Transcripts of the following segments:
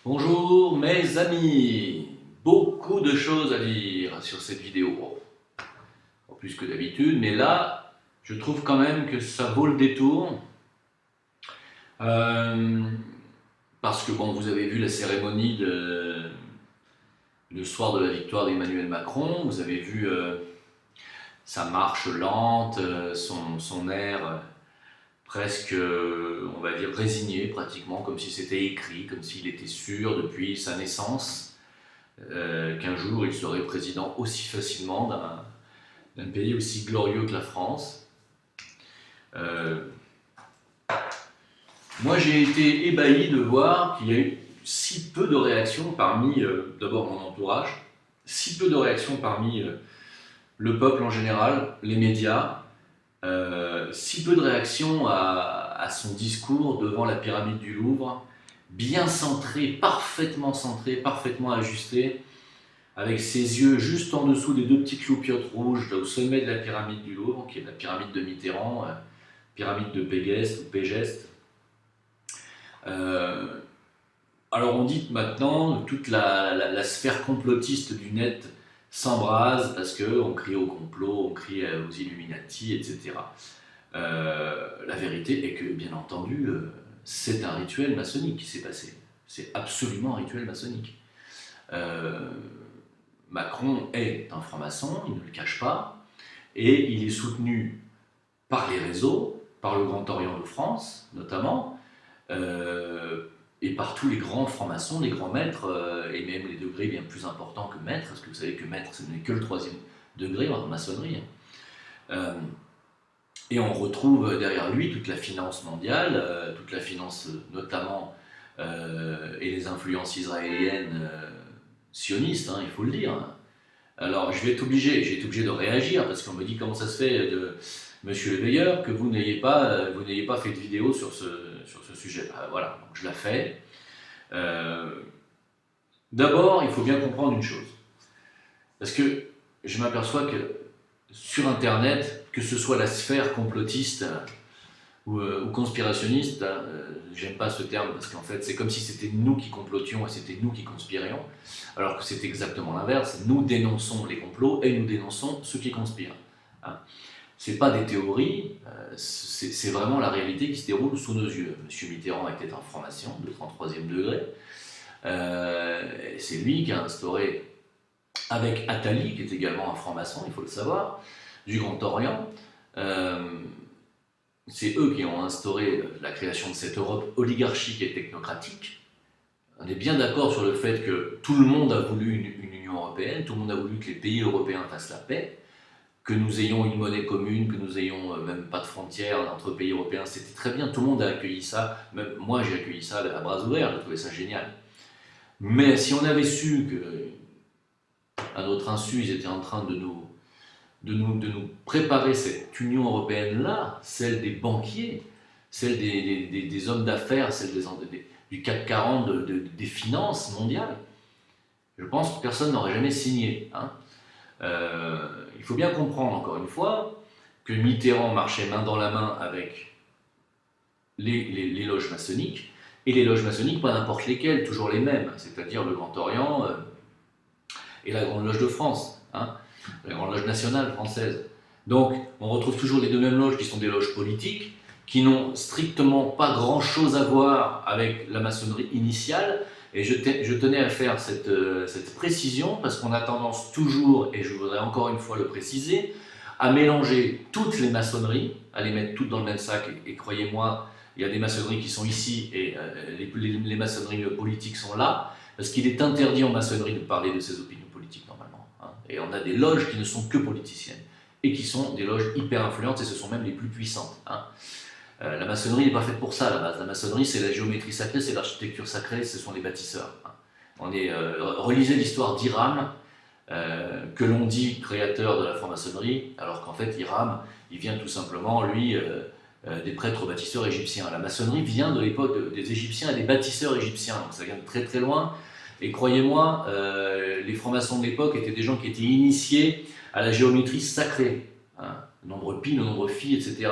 Bonjour mes amis, beaucoup de choses à dire sur cette vidéo, en plus que d'habitude, mais là, je trouve quand même que ça vaut le détour, euh, parce que bon, vous avez vu la cérémonie le soir de la victoire d'Emmanuel Macron, vous avez vu sa marche lente, son air presque, on va dire, résigné pratiquement, comme si c'était écrit, comme s'il était sûr depuis sa naissance qu'un jour il serait président aussi facilement d'un pays aussi glorieux que la France. Euh, Moi j'ai été ébahi de voir qu'il y a eu si peu de réactions parmi, d'abord mon entourage, si peu de réactions parmi le peuple en général, les médias, si peu de réactions à son discours devant la pyramide du Louvre, bien centré, parfaitement ajusté, avec ses yeux juste en dessous des deux petites loupiottes rouges au sommet de la pyramide du Louvre, qui est la pyramide de Mitterrand, pyramide de Pégeste ou Pégeste. Euh, alors on dit que maintenant, toute la sphère complotiste du net s'embrase parce qu'on crie au complot, on crie aux Illuminati, etc. La vérité est que, bien entendu, c'est un rituel maçonnique qui s'est passé. C'est absolument un rituel maçonnique. Euh, Macron est un franc-maçon, il ne le cache pas, et il est soutenu par les réseaux, par le Grand Orient de France notamment, euh, et par tous les grands francs-maçons, les grands maîtres, et même les degrés bien plus importants que maître, parce que vous savez que maître, ce n'est que le troisième degré en maçonnerie. Et on retrouve derrière lui toute la finance mondiale, toute la finance notamment, et les influences israéliennes sionistes, hein, il faut le dire. Alors j'ai été obligé de réagir parce qu'on me dit comment ça se fait Monsieur le Veilleur que vous n'ayez pas fait de vidéo sur ce sujet. Voilà, donc je la fais. Euh, D'abord, il faut bien comprendre une chose, parce que je m'aperçois que sur Internet, que ce soit la sphère complotiste ou conspirationniste, j'aime pas ce terme parce qu'en fait c'est comme si c'était nous qui complotions et c'était nous qui conspirions, alors que c'est exactement l'inverse, nous dénonçons les complots et nous dénonçons ceux qui conspirent. Hein. C'est pas des théories, c'est vraiment la réalité qui se déroule sous nos yeux. Monsieur Mitterrand était un franc-maçon de 33e degré, c'est lui qui a instauré, avec Attali, qui est également un franc-maçon, il faut le savoir, du Grand Orient, euh, c'est eux qui ont instauré la création de cette Europe oligarchique et technocratique. On est bien d'accord sur le fait que tout le monde a voulu une Union européenne, tout le monde a voulu que les pays européens fassent la paix, que nous ayons une monnaie commune, que nous ayons même pas de frontières entre pays européens, c'était très bien, tout le monde a accueilli ça, même moi j'ai accueilli ça à bras ouverts, j'ai trouvé ça génial. Mais si on avait su que, à notre insu, ils étaient en train de nous préparer cette Union européenne-là, celle des banquiers, celle des hommes d'affaires, celle du CAC 40, des finances mondiales, je pense que personne n'aurait jamais signé. Hein. Il faut bien comprendre, encore une fois, que Mitterrand marchait main dans la main avec les loges maçonniques, et les loges maçonniques, pas n'importe lesquelles, toujours les mêmes, c'est-à-dire le Grand Orient et la Grande Loge de France. Hein, la Grande Loge nationale française. Donc, on retrouve toujours les deux mêmes loges qui sont des loges politiques, qui n'ont strictement pas grand-chose à voir avec la maçonnerie initiale. Et je tenais à faire cette précision, parce qu'on a tendance toujours, et je voudrais encore une fois le préciser, à mélanger toutes les maçonneries, à les mettre toutes dans le même sac. Et croyez-moi, il y a des maçonneries qui sont ici, et les maçonneries politiques sont là, parce qu'il est interdit en maçonnerie de parler de ses opinions politiques normalement. Hein. Et on a des loges qui ne sont que politiciennes, et qui sont des loges hyper influentes, et ce sont même les plus puissantes. Hein. La maçonnerie n'est pas faite pour ça à la base. La maçonnerie, c'est la géométrie sacrée, c'est l'architecture sacrée, ce sont les bâtisseurs. Hein. Relisez l'histoire d'Hiram, que l'on dit créateur de la franc-maçonnerie, alors qu'en fait Hiram, il vient tout simplement, lui, des prêtres bâtisseurs égyptiens. La maçonnerie vient de l'époque des Égyptiens et des bâtisseurs égyptiens, donc ça vient de très très loin. Et croyez-moi, les francs-maçons de l'époque étaient des gens qui étaient initiés à la géométrie sacrée, hein, le nombre pi, le nombre phi, etc.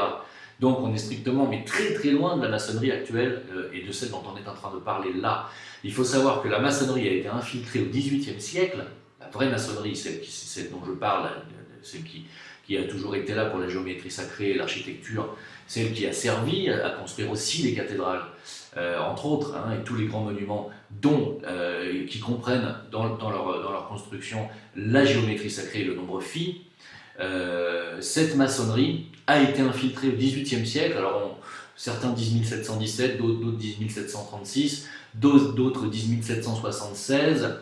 Donc on est strictement, mais très très loin de la maçonnerie actuelle et de celle dont on est en train de parler là. Il faut savoir que la maçonnerie a été infiltrée au XVIIIe siècle, la vraie maçonnerie, celle dont je parle, celle qui a toujours été là pour la géométrie sacrée et l'architecture, celle qui a servi à construire aussi les cathédrales, entre autres, hein, et tous les grands monuments qui comprennent dans leur construction la géométrie sacrée et le nombre phi. Cette maçonnerie a été infiltrée au XVIIIe siècle, alors certains disent 1717, d'autres disent 1736, d'autres disent 1776.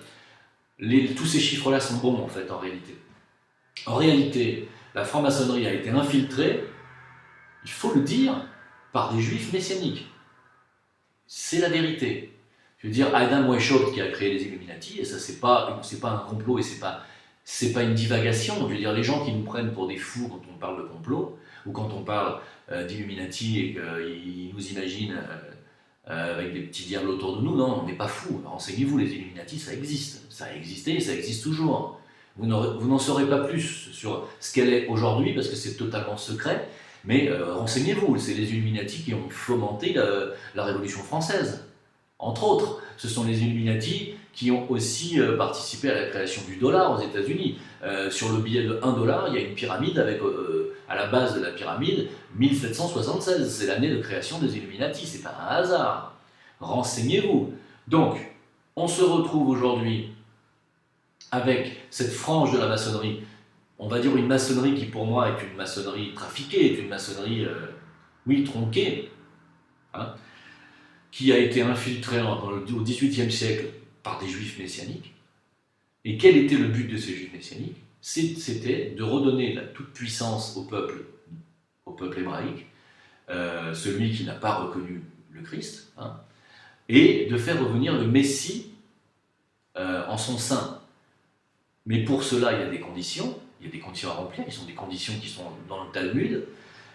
Tous ces chiffres-là sont bons en fait en réalité. En réalité, la franc-maçonnerie a été infiltrée, il faut le dire, par des juifs messianiques. C'est la vérité. Je veux dire, Adam Weishaupt qui a créé les Illuminati, et ça c'est pas un complot et c'est pas une divagation. Je veux dire, les gens qui nous prennent pour des fous quand on parle de complot, ou quand on parle d'Illuminati et qu'ils nous imaginent avec des petits diables autour de nous, non, on n'est pas fous. Renseignez-vous, les Illuminati, ça existe. Ça a existé et ça existe toujours. Vous n'en saurez pas plus sur ce qu'elle est aujourd'hui, parce que c'est totalement secret, mais renseignez-vous, c'est les Illuminati qui ont fomenté la Révolution française. Entre autres, ce sont les Illuminati qui ont aussi participé à la création du dollar aux États-Unis. Sur le billet de 1 dollar, il y a une pyramide avec, à la base de la pyramide, 1776. C'est l'année de création des Illuminati, c'est pas un hasard. Renseignez-vous. Donc, on se retrouve aujourd'hui avec cette frange de la maçonnerie. On va dire une maçonnerie qui, pour moi, est une maçonnerie trafiquée, est une maçonnerie, oui, tronquée, hein, qui a été infiltrée au XVIIIe siècle par des juifs messianiques. Et quel était le but de ces juifs messianiques? C'était de redonner la toute-puissance au peuple hébraïque, celui qui n'a pas reconnu le Christ, hein, et de faire revenir le Messie en son sein. Mais pour cela, il y a des conditions à remplir, qui sont des conditions qui sont dans le Talmud.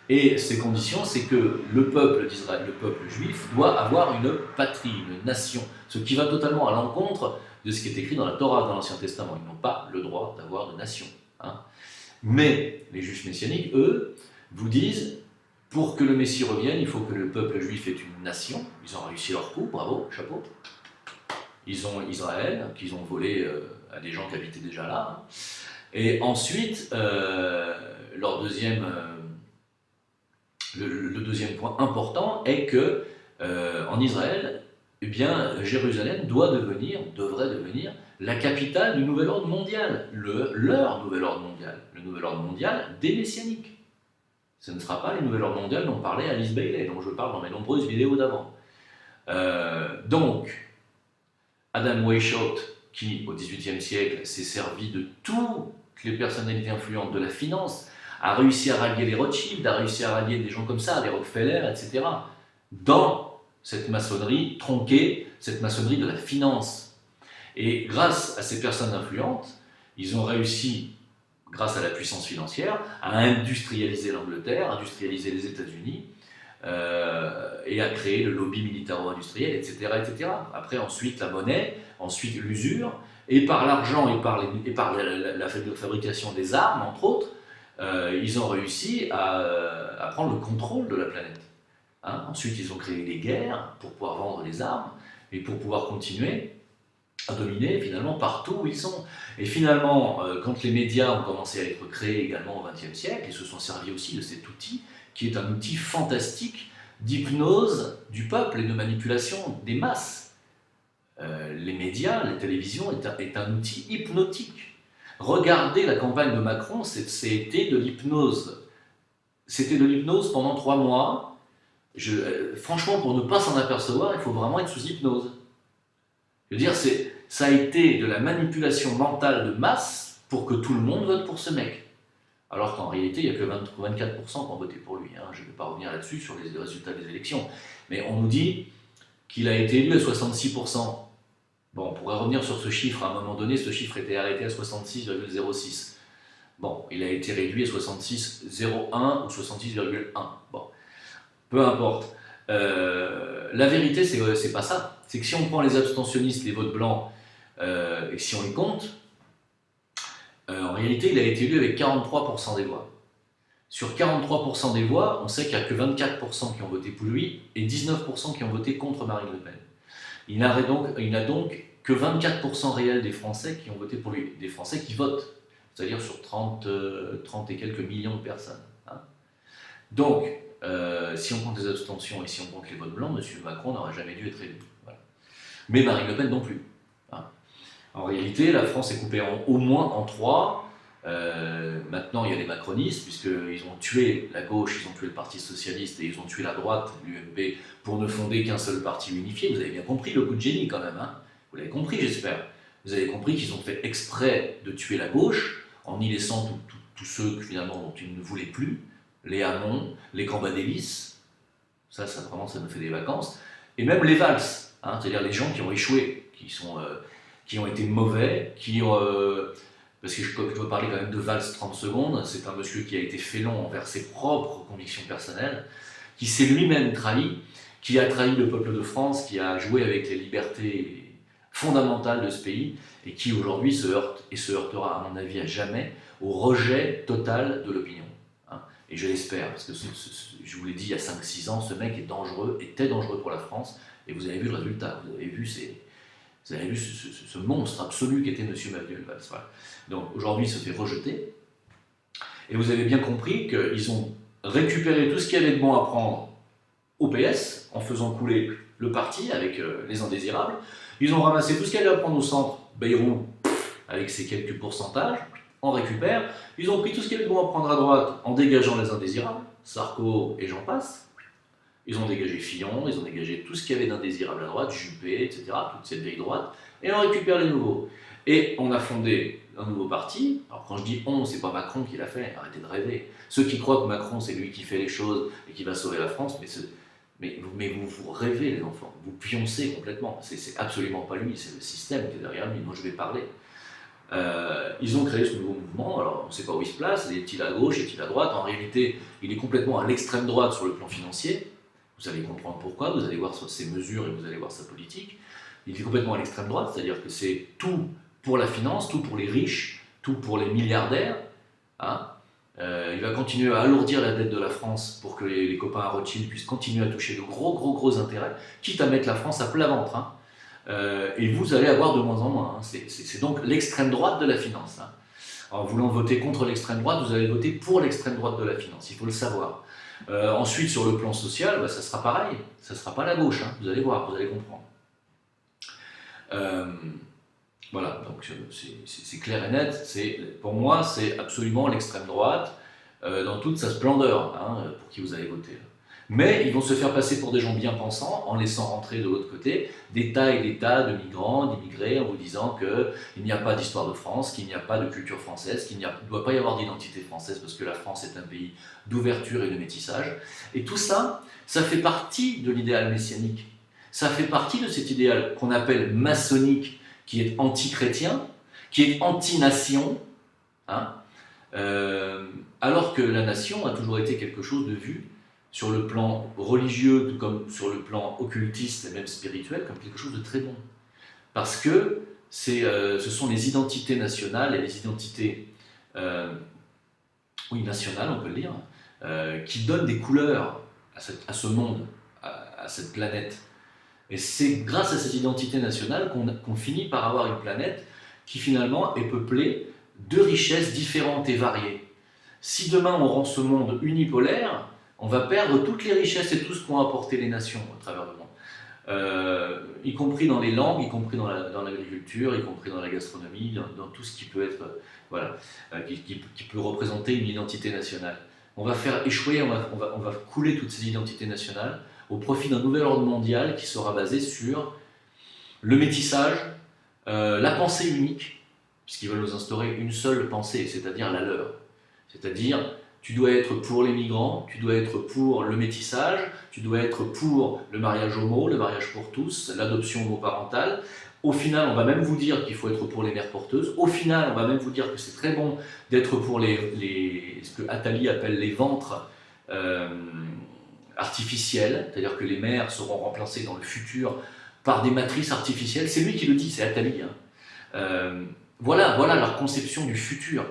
Et ces conditions, c'est que le peuple d'Israël, le peuple juif, doit avoir une patrie, une nation, ce qui va totalement à l'encontre de ce qui est écrit dans la Torah, dans l'Ancien Testament. Ils n'ont pas le droit d'avoir de nation. Hein. Mais les juifs messianiques, eux, vous disent, pour que le Messie revienne, il faut que le peuple juif ait une nation. Ils ont réussi leur coup, bravo, chapeau. Ils ont Israël, qu'ils ont volé à des gens qui habitaient déjà là. Hein. Et ensuite, leur deuxième... Le deuxième point important est que en Israël, eh bien, Jérusalem devrait devenir la capitale du nouvel ordre mondial, leur nouvel ordre mondial, le nouvel ordre mondial des messianiques. Ce ne sera pas le nouvel ordre mondial dont parlait Alice Bailey, dont je parle dans mes nombreuses vidéos d'avant. Donc, Adam Weishaupt, qui au XVIIIe siècle s'est servi de toutes les personnalités influentes de la finance, a réussi à rallier les Rothschild, a réussi à rallier des gens comme ça, les Rockefeller, etc., dans cette maçonnerie tronquée, cette maçonnerie de la finance. Et grâce à ces personnes influentes, ils ont réussi, grâce à la puissance financière, à industrialiser l'Angleterre, industrialiser les États-Unis, et à créer le lobby militaro-industriel, etc., etc. Après, ensuite, la monnaie, ensuite l'usure, et par l'argent et par la fabrication des armes, entre autres, ils ont réussi à prendre le contrôle de la planète. Hein. Ensuite, ils ont créé des guerres pour pouvoir vendre les armes et pour pouvoir continuer à dominer finalement partout où ils sont. Et finalement, quand les médias ont commencé à être créés également au XXe siècle, ils se sont servis aussi de cet outil, qui est un outil fantastique d'hypnose du peuple et de manipulation des masses. Les médias, la télévision est un outil hypnotique. Regardez la campagne de Macron, c'était de l'hypnose. C'était de l'hypnose pendant 3 mois. Franchement, pour ne pas s'en apercevoir, il faut vraiment être sous hypnose. Je veux dire, ça a été de la manipulation mentale de masse pour que tout le monde vote pour ce mec. Alors qu'en réalité, il n'y a que 24% qui ont voté pour lui. Hein. Je ne vais pas revenir là-dessus sur les résultats des élections. Mais on nous dit qu'il a été élu à 66%. Bon, on pourrait revenir sur ce chiffre. À un moment donné, ce chiffre était arrêté à 66,06. Bon, il a été réduit à 66,01 ou 66,1. Bon, peu importe. La vérité, c'est pas ça. C'est que si on prend les abstentionnistes, les votes blancs, et si on les compte, en réalité, il a été élu avec 43% des voix. Sur 43% des voix, on sait qu'il n'y a que 24% qui ont voté pour lui et 19% qui ont voté contre Marine Le Pen. Il n'a donc que 24% réel des Français qui ont voté pour lui, des Français qui votent, c'est-à-dire sur 30 et quelques millions de personnes. Hein. Donc, si on compte les abstentions et si on compte les votes blancs, M. Macron n'aurait jamais dû être élu. Voilà. Mais Marine Le Pen non plus. Hein. En réalité, la France est coupée au moins en trois. Maintenant, il y a les macronistes, puisqu'ils ont tué la gauche, ils ont tué le Parti Socialiste et ils ont tué la droite, l'UMP, pour ne fonder qu'un seul parti unifié. Vous avez bien compris le coup de génie quand même. Hein. Vous l'avez compris, j'espère. Vous avez compris qu'ils ont fait exprès de tuer la gauche en y laissant tous ceux finalement dont ils ne voulaient plus, les Hamon, les Cambadélis, ça vraiment ça nous fait des vacances, et même les Valls, hein, c'est-à-dire les gens qui ont échoué, qui ont été mauvais, parce que je peux parler quand même de Valls 30 secondes, c'est un monsieur qui a été félon envers ses propres convictions personnelles, qui s'est lui-même trahi, qui a trahi le peuple de France, qui a joué avec les libertés fondamentales de ce pays, et qui aujourd'hui se heurte, et se heurtera à mon avis à jamais, au rejet total de l'opinion. Hein. Et je l'espère, parce que je vous l'ai dit il y a 5-6 ans, ce mec est dangereux, était dangereux pour la France, et vous avez vu le résultat, vous avez vu ce monstre absolu qu'était M. Manuel Valls. Voilà. Donc aujourd'hui, il se fait rejeter. Et vous avez bien compris qu'ils ont récupéré tout ce qu'il y avait de bon à prendre au PS, en faisant couler le parti avec les indésirables. Ils ont ramassé tout ce qu'il y avait à prendre au centre, Bayrou, avec ses quelques pourcentages, en récupère. Ils ont pris tout ce qu'il y avait de bon à prendre à droite, en dégageant les indésirables, Sarko et j'en passe. Ils ont dégagé Fillon, ils ont dégagé tout ce qu'il y avait d'indésirable à droite, Juppé, etc., toute cette vieille droite, et on récupère les nouveaux. Et on a fondé un nouveau parti. Alors quand je dis on, c'est pas Macron qui l'a fait, arrêtez de rêver. Ceux qui croient que Macron c'est lui qui fait les choses et qui va sauver la France, mais vous rêvez les enfants, vous pioncez complètement. C'est absolument pas lui, c'est le système qui est derrière lui, moi je vais parler. Ils ont créé ce nouveau mouvement, alors on ne sait pas où il se place, est-il à gauche, est-il à droite, en réalité il est complètement à l'extrême droite sur le plan financier. Vous allez comprendre pourquoi, vous allez voir ses mesures et vous allez voir sa politique. Il est complètement à l'extrême droite, c'est-à-dire que c'est tout pour la finance, tout pour les riches, tout pour les milliardaires. Hein. Il va continuer à alourdir la dette de la France pour que les copains à Rothschild puissent continuer à toucher de gros intérêts, quitte à mettre la France à plat ventre. Hein. Et vous allez avoir de moins en moins. Hein. C'est donc l'extrême droite de la finance. Hein. En voulant voter contre l'extrême droite, vous allez voter pour l'extrême droite de la finance, il faut le savoir. Ensuite, sur le plan social, ça sera pareil, ça ne sera pas la gauche, hein, vous allez voir, vous allez comprendre. Voilà, donc c'est clair et net, pour moi c'est absolument l'extrême droite dans toute sa splendeur, hein, pour qui vous allez voter. Là. Mais ils vont se faire passer pour des gens bien pensants en laissant rentrer de l'autre côté des tas et des tas de migrants, d'immigrés, en vous disant qu'il n'y a pas d'histoire de France, qu'il n'y a pas de culture française, qu'il ne doit pas y avoir d'identité française parce que la France est un pays d'ouverture et de métissage. Et tout ça, ça fait partie de l'idéal messianique. Ça fait partie de cet idéal qu'on appelle maçonnique, qui est anti-chrétien, qui est anti-nation, hein, alors que la nation a toujours été quelque chose de vu sur le plan religieux, tout comme sur le plan occultiste et même spirituel, comme quelque chose de très bon. Parce que ce sont les identités nationales et les identités nationales, on peut le dire, qui donnent des couleurs à ce monde, à cette planète. Et c'est grâce à cette identité nationale qu'on finit par avoir une planète qui finalement est peuplée de richesses différentes et variées. Si demain on rend ce monde unipolaire, on va perdre toutes les richesses et tout ce qu'ont apporté les nations à travers le monde. Y compris dans les langues, y compris dans l'agriculture, y compris dans la gastronomie, dans tout ce qui peut être, qui peut représenter une identité nationale. On va faire échouer, on va couler toutes ces identités nationales au profit d'un nouvel ordre mondial qui sera basé sur le métissage, la pensée unique, puisqu'ils veulent nous instaurer une seule pensée, c'est-à-dire la leur. C'est-à-dire, tu dois être pour les migrants, tu dois être pour le métissage, tu dois être pour le mariage homo, le mariage pour tous, l'adoption homoparentale. Au final, on va même vous dire qu'il faut être pour les mères porteuses. Au final, on va même vous dire que c'est très bon d'être pour ce que Attali appelle les ventres artificiels, c'est-à-dire que les mères seront remplacées dans le futur par des matrices artificielles. C'est lui qui le dit, c'est Attali. Hein. voilà leur conception du futur.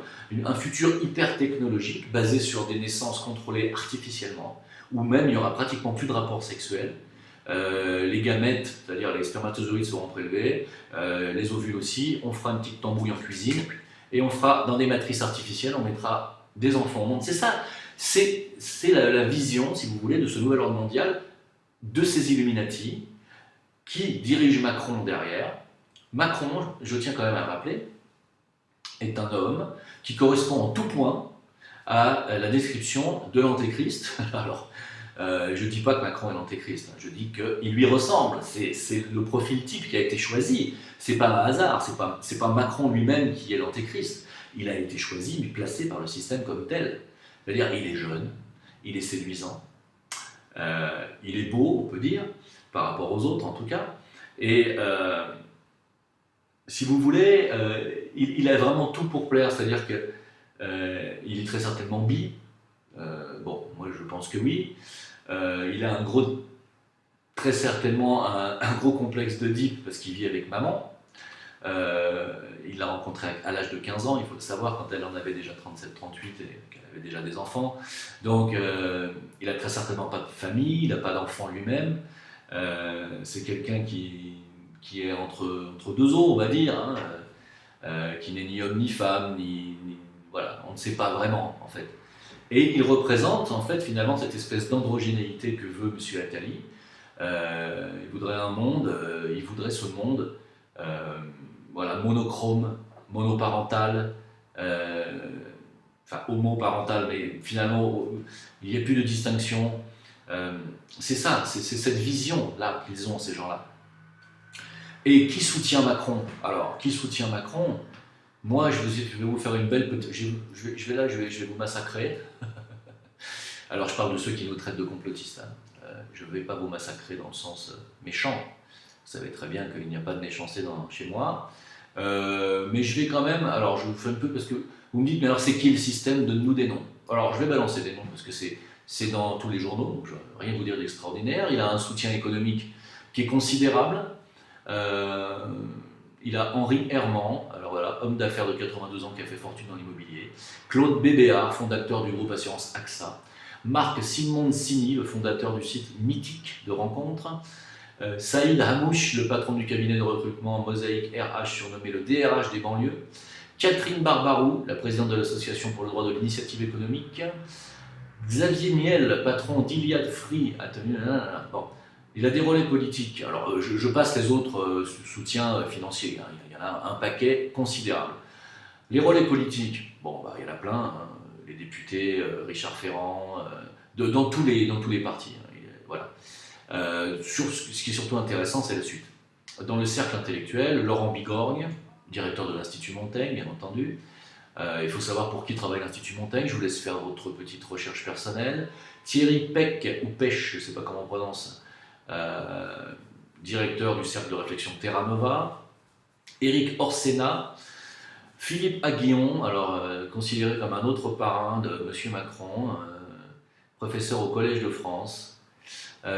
Un futur hyper technologique basé sur des naissances contrôlées artificiellement, où même il n'y aura pratiquement plus de rapports sexuels. Les gamètes, c'est-à-dire les spermatozoïdes seront prélevés, les ovules aussi, on fera une petite tambouille en cuisine, et on fera dans des matrices artificielles, on mettra des enfants au monde. C'est ça, c'est la vision, si vous voulez, de ce nouvel ordre mondial, de ces Illuminati, qui dirigent Macron derrière. Macron, je tiens quand même à rappeler, est un homme qui correspond en tout point à la description de l'Antéchrist. Alors, je ne dis pas que Macron est l'Antéchrist, hein, je dis qu'il lui ressemble, c'est le profil type qui a été choisi, c'est pas un hasard, c'est pas Macron lui-même qui est l'Antéchrist, il a été choisi mais placé par le système comme tel. C'est-à-dire il est jeune, il est séduisant, il est beau, on peut dire, par rapport aux autres en tout cas, et si vous voulez, il a vraiment tout pour plaire, c'est-à-dire qu'il est très certainement bi, bon, moi je pense que oui, il a très certainement un gros complexe d'Oedipe parce qu'il vit avec maman. Il l'a rencontrée à l'âge de 15 ans, il faut le savoir, quand elle en avait déjà 37-38 et qu'elle avait déjà des enfants. Donc il a très certainement pas de famille, il n'a pas d'enfant lui-même. C'est quelqu'un qui est entre deux eaux, on va dire, hein, qui n'est ni homme ni femme, voilà, on ne sait pas vraiment en fait. Et il représente en fait finalement cette espèce d'androgénéité que veut M. Attali. Il voudrait un monde, il voudrait ce monde voilà, monochrome, monoparental, enfin homoparental, mais finalement il n'y a plus de distinction. C'est ça, c'est cette vision-là qu'ils ont, ces gens-là. Et qui soutient Macron? Alors, qui soutient Macron? Moi, je vais vous faire une belle petite... Je vais vous massacrer. Alors, je parle de ceux qui nous traitent de complotistes. Hein. Je ne vais pas vous massacrer dans le sens méchant. Vous savez très bien qu'il n'y a pas de méchanceté chez moi. Mais je vais quand même... Alors, je vous fais un peu parce que vous me dites, mais alors c'est qui le système? Donne-nous des noms. Alors, je vais balancer des noms parce que c'est dans tous les journaux, donc je ne vais rien vous dire d'extraordinaire. Il a un soutien économique qui est considérable. Il a Henri Herman, alors voilà, homme d'affaires de 82 ans qui a fait fortune dans l'immobilier. Claude Bébéard, fondateur du groupe Assurance AXA. Marc Simoncini, le fondateur du site mythique de rencontres. Saïd Hamouche, le patron du cabinet de recrutement Mosaïque RH, surnommé le DRH des banlieues. Catherine Barbarou, la présidente de l'Association pour le droit de l'initiative économique. Xavier Niel, patron d'Iliad Free, bon. Il a des relais politiques. Alors, je passe les autres soutiens financiers. Hein. Il y en a un paquet considérable. Les relais politiques, bon, bah, il y en a plein. Hein. Les députés, Richard Ferrand, dans tous les partis. Hein. Voilà. Ce qui est surtout intéressant, c'est la suite. Dans le cercle intellectuel, Laurent Bigorgne, directeur de l'Institut Montaigne, bien entendu. Il faut savoir pour qui travaille l'Institut Montaigne. Je vous laisse faire votre petite recherche personnelle. Thierry Peck, ou Pech, je ne sais pas comment on prononce, directeur du cercle de réflexion Terra Nova, Éric Orsena, Philippe Aguillon, alors considéré comme un autre parrain de M. Macron, professeur au Collège de France,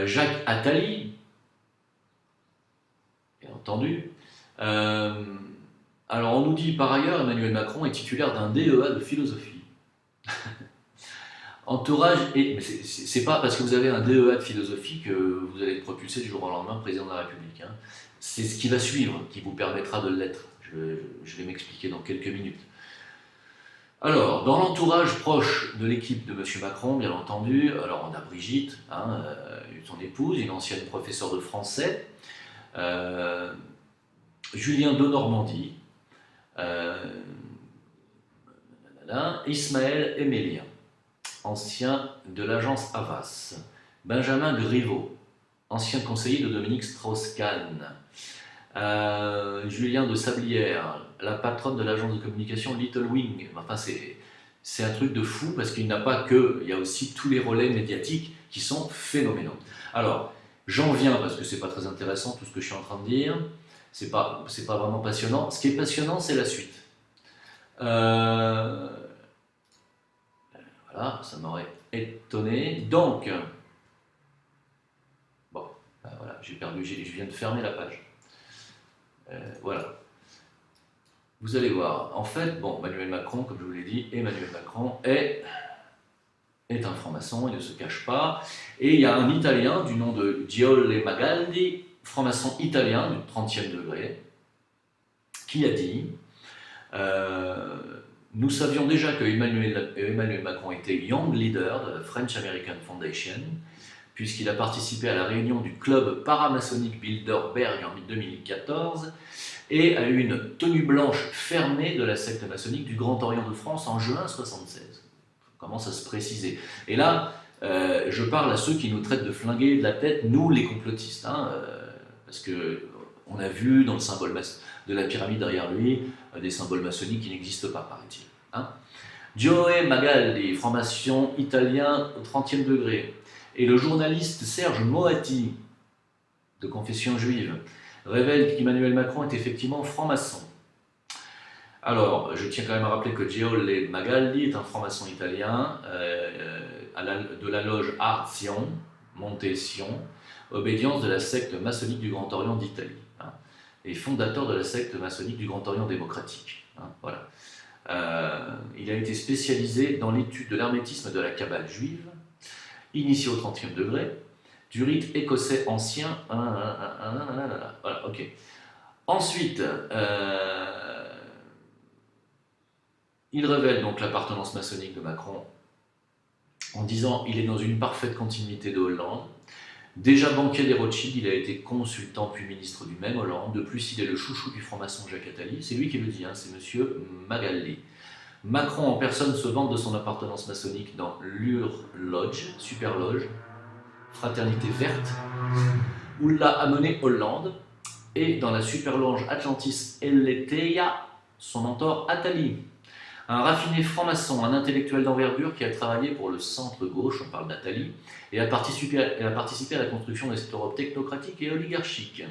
Jacques Attali, bien entendu. Alors on nous dit par ailleurs Emmanuel Macron est titulaire d'un DEA de philosophie. Entourage, mais c'est pas parce que vous avez un DEA de philosophie que vous allez être propulsé du jour au lendemain président de la République. Hein. C'est ce qui va suivre qui vous permettra de l'être. Je vais m'expliquer dans quelques minutes. Alors, dans l'entourage proche de l'équipe de M. Macron, bien entendu, alors on a Brigitte, hein, son épouse, une ancienne professeure de français, Julien de Normandie, Ismaël Emélien, ancien de l'agence Havas, Benjamin Griveaux, ancien conseiller de Dominique Strauss-Kahn, Julien de Sablière, la patronne de l'agence de communication Little Wing. Enfin, c'est un truc de fou parce qu'il n'y a pas que, il y a aussi tous les relais médiatiques qui sont phénoménaux. Alors, j'en viens parce que c'est pas très intéressant tout ce que je suis en train de dire, c'est pas vraiment passionnant. Ce qui est passionnant, c'est la suite. Voilà, ça m'aurait étonné. Donc, bon, voilà, j'ai perdu, je viens de fermer la page. Voilà. Vous allez voir. En fait, bon, Emmanuel Macron, comme je vous l'ai dit, Emmanuel Macron est un franc-maçon, il ne se cache pas. Et il y a un Italien du nom de Giole Magaldi, franc-maçon italien du 30e degré, qui a dit nous savions déjà que Emmanuel Macron était Young Leader de la French American Foundation, puisqu'il a participé à la réunion du club paramaçonnique Bilderberg en 2014 et a eu une tenue blanche fermée de la secte maçonnique du Grand Orient de France en juin 1976. Ça commence à se préciser. Et là, je parle à ceux qui nous traitent de flinguer de la tête, nous les complotistes, hein, parce qu'on a vu dans le symbole de la pyramide derrière lui des symboles maçonniques qui n'existent pas, paraît-il. Hein. Gioe Magaldi, franc-maçon italien au 30e degré, et le journaliste Serge Moati, de confession juive, révèle qu'Emmanuel Macron est effectivement franc-maçon. Alors, je tiens quand même à rappeler que Giole Magaldi est un franc-maçon italien de la loge Arzion, Montession, obédience de la secte maçonnique du Grand Orient d'Italie, hein, et fondateur de la secte maçonnique du Grand Orient démocratique. Hein, voilà. Il a été spécialisé dans l'étude de l'hermétisme de la Kabbale juive, initié au 30e degré, du rite écossais ancien. Voilà, ok. Ensuite, il révèle donc l'appartenance maçonnique de Macron en disant qu'il est dans une parfaite continuité de Hollande. Déjà banquier des Rothschild, il a été consultant puis ministre du même Hollande. De plus, il est le chouchou du franc-maçon Jacques Attali. C'est lui qui le dit, hein, c'est monsieur Magaldi. Macron en personne se vante de son appartenance maçonnique dans l'Ur Lodge, Super Loge, Fraternité Verte, où l'a amené Hollande, et dans la Super Loge Atlantis Elletheia, son mentor Attali. Un raffiné franc-maçon, un intellectuel d'envergure qui a travaillé pour le centre-gauche, on parle d'Attali, et a participé à la construction de cette Europe technocratique et oligarchique.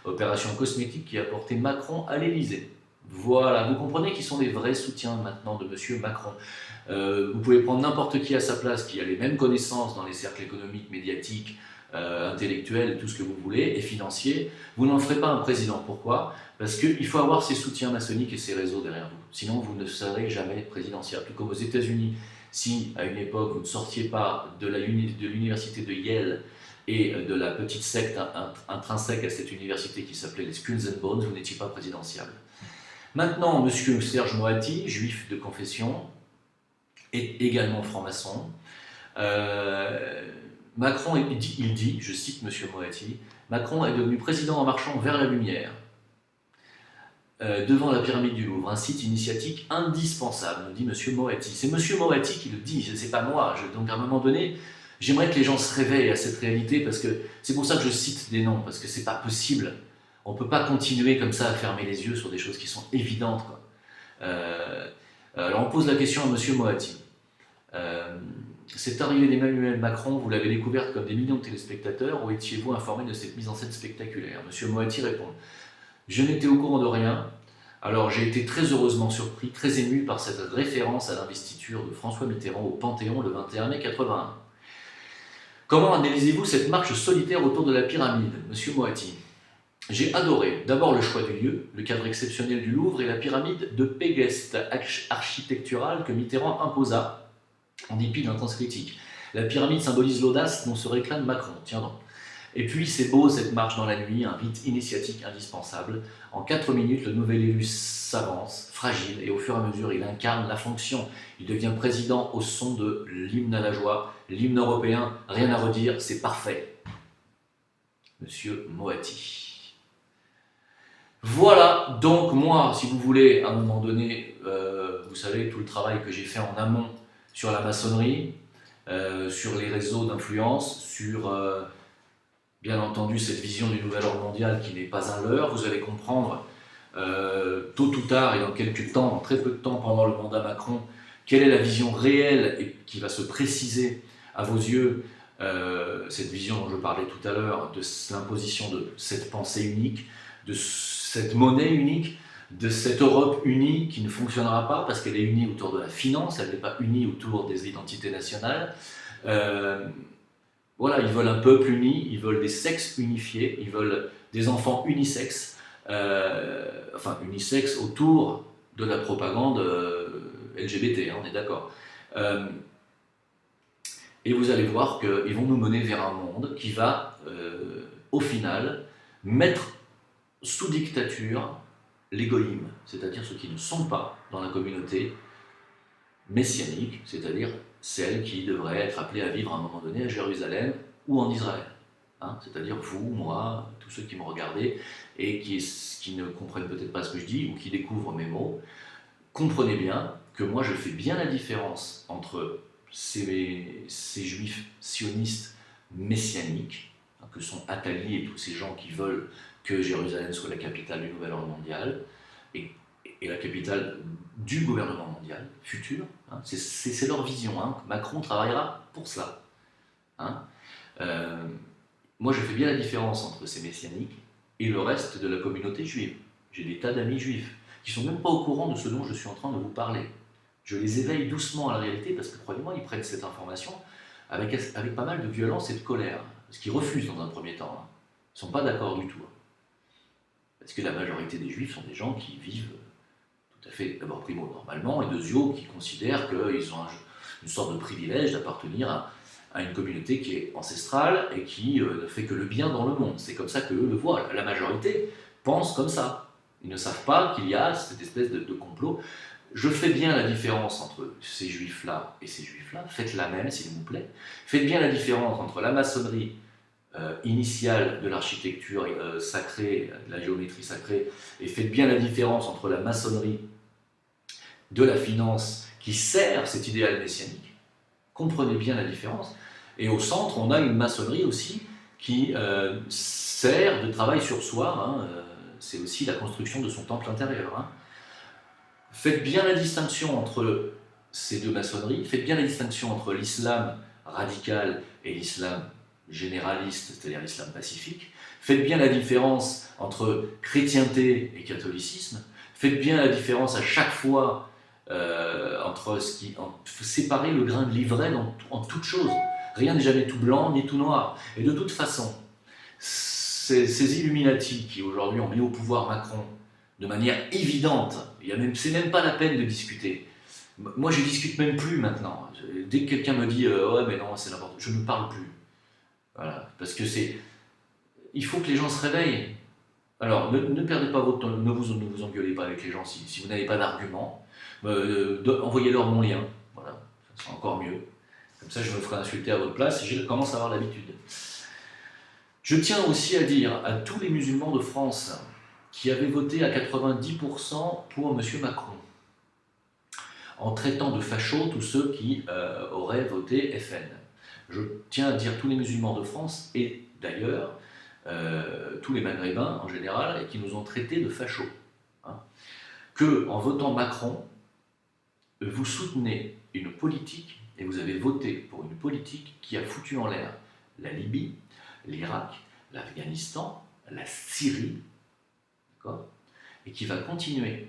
Opération cosmétique qui a porté Macron à l'Élysée. Voilà, vous comprenez qui sont les vrais soutiens maintenant de M. Macron. Vous pouvez prendre n'importe qui à sa place qui a les mêmes connaissances dans les cercles économiques, médiatiques, intellectuels, tout ce que vous voulez, et financiers. Vous n'en ferez pas un président. Pourquoi ? Parce qu'il faut avoir ses soutiens maçonniques et ses réseaux derrière vous. Sinon, vous ne serez jamais présidentiel. Tout comme aux États-Unis, si à une époque vous ne sortiez pas de l'université de Yale et de la petite secte intrinsèque à cette université qui s'appelait les Skulls and Bones, vous n'étiez pas présidentiable. Maintenant, M. Serge Moati, juif de confession, est également franc-maçon. Macron, il dit, je cite M. Moati, Macron est devenu président en marchant vers la lumière, devant la pyramide du Louvre, un site initiatique indispensable, nous dit M. Moati. C'est M. Moati qui le dit, ce n'est pas moi. Donc à un moment donné, j'aimerais que les gens se réveillent à cette réalité, parce que c'est pour ça que je cite des noms, parce que c'est pas possible. On ne peut pas continuer comme ça à fermer les yeux sur des choses qui sont évidentes, quoi. Alors on pose la question à M. Moati. Cette arrivée d'Emmanuel Macron, vous l'avez découverte comme des millions de téléspectateurs, ou étiez-vous informé de cette mise en scène spectaculaire ? M. Moati répond. Je n'étais au courant de rien, alors j'ai été très heureusement surpris, très ému par cette référence à l'investiture de François Mitterrand au Panthéon le 21 mai 81. Comment analysez-vous cette marche solitaire autour de la pyramide, M. Moati ? J'ai adoré d'abord le choix du lieu, le cadre exceptionnel du Louvre et la pyramide de Pégeste architecturale que Mitterrand imposa, en dépit d'intenses critiques. La pyramide symbolise l'audace dont se réclame Macron, tiens donc. Et puis c'est beau cette marche dans la nuit, un rite initiatique indispensable. En 4 minutes, le nouvel élu s'avance, fragile, et au fur et à mesure, il incarne la fonction. Il devient président au son de l'hymne à la joie, l'hymne européen, rien à redire, c'est parfait. Monsieur Moati. Voilà, donc moi, si vous voulez, à un moment donné, vous savez, tout le travail que j'ai fait en amont sur la maçonnerie, sur les réseaux d'influence, sur... bien entendu, cette vision du nouvel ordre mondial qui n'est pas un leurre, vous allez comprendre tôt ou tard et dans quelques temps, dans très peu de temps pendant le mandat Macron, quelle est la vision réelle et qui va se préciser à vos yeux, cette vision dont je parlais tout à l'heure, de l'imposition de cette pensée unique, de cette monnaie unique, de cette Europe unie qui ne fonctionnera pas parce qu'elle est unie autour de la finance, elle n'est pas unie autour des identités nationales. Voilà, ils veulent un peuple uni, ils veulent des sexes unifiés, ils veulent des enfants unisexes, enfin unisexes autour de la propagande LGBT, hein, on est d'accord. Et vous allez voir qu'ils vont nous mener vers un monde qui va, au final, mettre sous dictature les goïms, c'est-à-dire ceux qui ne sont pas dans la communauté messianique, c'est-à-dire celles qui devraient être appelées à vivre à un moment donné à Jérusalem ou en Israël. Hein, c'est-à-dire vous, moi, tous ceux qui me regardez et qui ne comprennent peut-être pas ce que je dis ou qui découvrent mes mots, comprenez bien que moi je fais bien la différence entre ces juifs sionistes messianiques, hein, que sont Attali et tous ces gens qui veulent que Jérusalem soit la capitale du nouvel ordre mondial, et la capitale du gouvernement mondial futur. Hein, c'est leur vision. Hein. Macron travaillera pour cela. Hein. Moi, je fais bien la différence entre ces messianiques et le reste de la communauté juive. J'ai des tas d'amis juifs qui ne sont même pas au courant de ce dont je suis en train de vous parler. Je les éveille doucement à la réalité parce que, croyez-moi, ils prennent cette information avec pas mal de violence et de colère. Parce qu'ils refusent dans un premier temps. Hein. Ils ne sont pas d'accord du tout. Hein. Parce que la majorité des juifs sont des gens qui vivent tout à fait, d'abord primo normalement, et deuxièmement, qui considèrent qu'ils ont une sorte de privilège d'appartenir à une communauté qui est ancestrale et qui ne fait que le bien dans le monde. C'est comme ça qu'eux le voient. La majorité pense comme ça. Ils ne savent pas qu'il y a cette espèce de complot. Je fais bien la différence entre ces juifs-là et ces juifs-là. Faites la même, s'il vous plaît. Faites bien la différence entre la maçonnerie initiale de l'architecture sacrée, de la géométrie sacrée, et faites bien la différence entre la maçonnerie de la finance qui sert cet idéal messianique. Comprenez bien la différence. Et au centre, on a une maçonnerie aussi qui sert de travail sur soi. Hein, c'est aussi la construction de son temple intérieur. Hein. Faites bien la distinction entre ces deux maçonneries. Faites bien la distinction entre l'islam radical et l'islam généraliste, c'est-à-dire l'islam pacifique. Faites bien la différence entre chrétienté et catholicisme. Faites bien la différence à chaque fois entre séparer le grain de l'ivraie en toute chose. Rien n'est jamais tout blanc ni tout noir. Et de toute façon, ces Illuminati qui aujourd'hui ont mis au pouvoir Macron de manière évidente, c'est même pas la peine de discuter. Moi, je discute même plus maintenant. Dès que quelqu'un me dit ouais, mais non, c'est n'importe quoi, je ne parle plus. Voilà, parce que il faut que les gens se réveillent. Alors, ne perdez pas votre temps, ne vous engueulez pas avec les gens si vous n'avez pas d'argument. Envoyez-leur mon lien, voilà, ça sera encore mieux. Comme ça, je me ferai insulter à votre place et je commence à avoir l'habitude. Je tiens aussi à dire à tous les musulmans de France qui avaient voté à 90% pour M. Macron, en traitant de fachos tous ceux qui auraient voté FN. Je tiens à dire tous les musulmans de France et d'ailleurs tous les maghrébins en général qui nous ont traités de fachos. Hein, que en votant Macron, vous soutenez une politique et vous avez voté pour une politique qui a foutu en l'air la Libye, l'Irak, l'Afghanistan, la Syrie, d'accord, et qui va continuer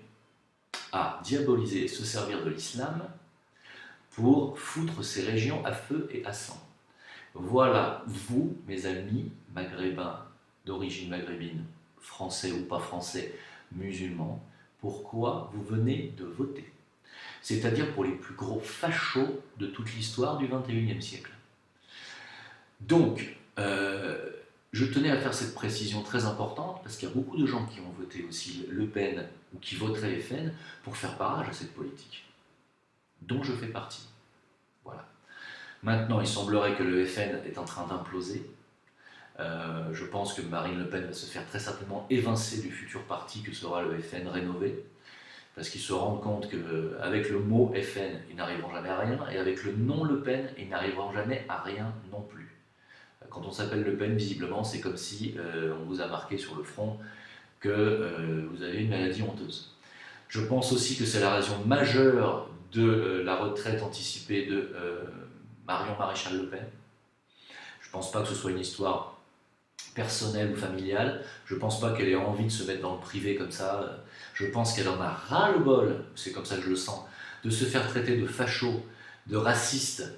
à diaboliser et se servir de l'islam pour foutre ces régions à feu et à sang. Voilà, vous, mes amis maghrébins, d'origine maghrébine, français ou pas français, musulmans, pourquoi vous venez de voter. C'est-à-dire pour les plus gros fachos de toute l'histoire du XXIe siècle. Donc, je tenais à faire cette précision très importante, parce qu'il y a beaucoup de gens qui ont voté aussi Le Pen, ou qui voteraient FN, pour faire barrage à cette politique, dont je fais partie. Voilà. Maintenant, il semblerait que le FN est en train d'imploser. Je pense que Marine Le Pen va se faire très certainement évincer du futur parti que sera le FN rénové, parce qu'ils se rendent compte qu'avec le mot FN, ils n'arriveront jamais à rien, et avec le nom Le Pen, ils n'arriveront jamais à rien non plus. Quand on s'appelle Le Pen, visiblement, c'est comme si on vous a marqué sur le front que vous avez une maladie honteuse. Je pense aussi que c'est la raison majeure de la retraite anticipée de Marion Maréchal Le Pen. Je ne pense pas que ce soit une histoire personnelle ou familiale. Je ne pense pas qu'elle ait envie de se mettre dans le privé comme ça. Je pense qu'elle en a ras-le-bol, c'est comme ça que je le sens, de se faire traiter de facho, de raciste,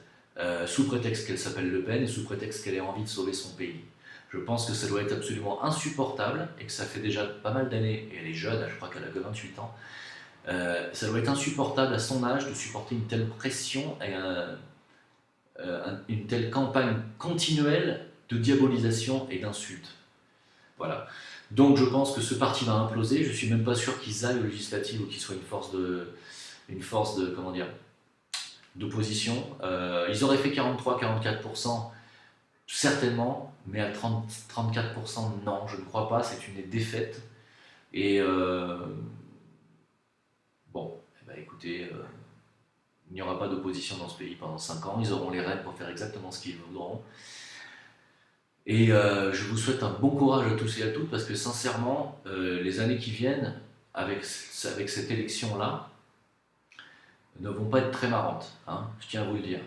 sous prétexte qu'elle s'appelle Le Pen et sous prétexte qu'elle ait envie de sauver son pays. Je pense que ça doit être absolument insupportable et que ça fait déjà pas mal d'années, et elle est jeune, je crois qu'elle a que 28 ans, Ça doit être insupportable à son âge de supporter une telle pression et une telle campagne continuelle de diabolisation et d'insultes. Voilà. Donc je pense que ce parti va imploser. Je ne suis même pas sûr qu'ils aillent aux législatives ou qu'ils soient une force de comment dire, d'opposition. Ils auraient fait 43-44%, certainement, mais à 34%, non, je ne crois pas. C'est une défaite. Et bon, eh ben, écoutez, il n'y aura pas d'opposition dans ce pays pendant 5 ans. Ils auront les rênes pour faire exactement ce qu'ils voudront. Et je vous souhaite un bon courage à tous et à toutes parce que sincèrement, les années qui viennent, avec cette élection-là, ne vont pas être très marrantes, hein, je tiens à vous le dire.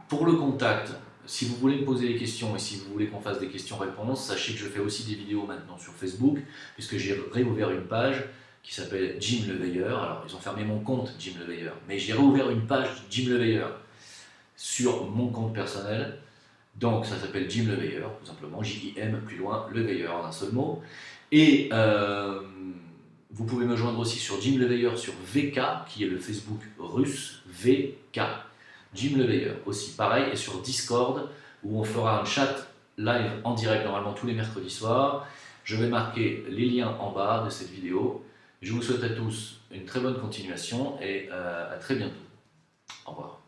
Pour le contact, si vous voulez me poser des questions et si vous voulez qu'on fasse des questions-réponses, sachez que je fais aussi des vidéos maintenant sur Facebook, puisque j'ai réouvert une page qui s'appelle Jim Le Veilleur. Alors, ils ont fermé mon compte Jim Le Veilleur, mais j'ai réouvert une page Jim Le Veilleur sur mon compte personnel. Donc, ça s'appelle Jim Le Veilleur, tout simplement, J-I-M, plus loin, Le Veilleur, en un seul mot. Et vous pouvez me joindre aussi sur Jim Le Veilleur sur VK, qui est le Facebook russe, VK. Jim Le Veilleur aussi, pareil, et sur Discord, où on fera un chat live en direct, normalement tous les mercredis soirs. Je vais marquer les liens en bas de cette vidéo. Je vous souhaite à tous une très bonne continuation et à très bientôt. Au revoir.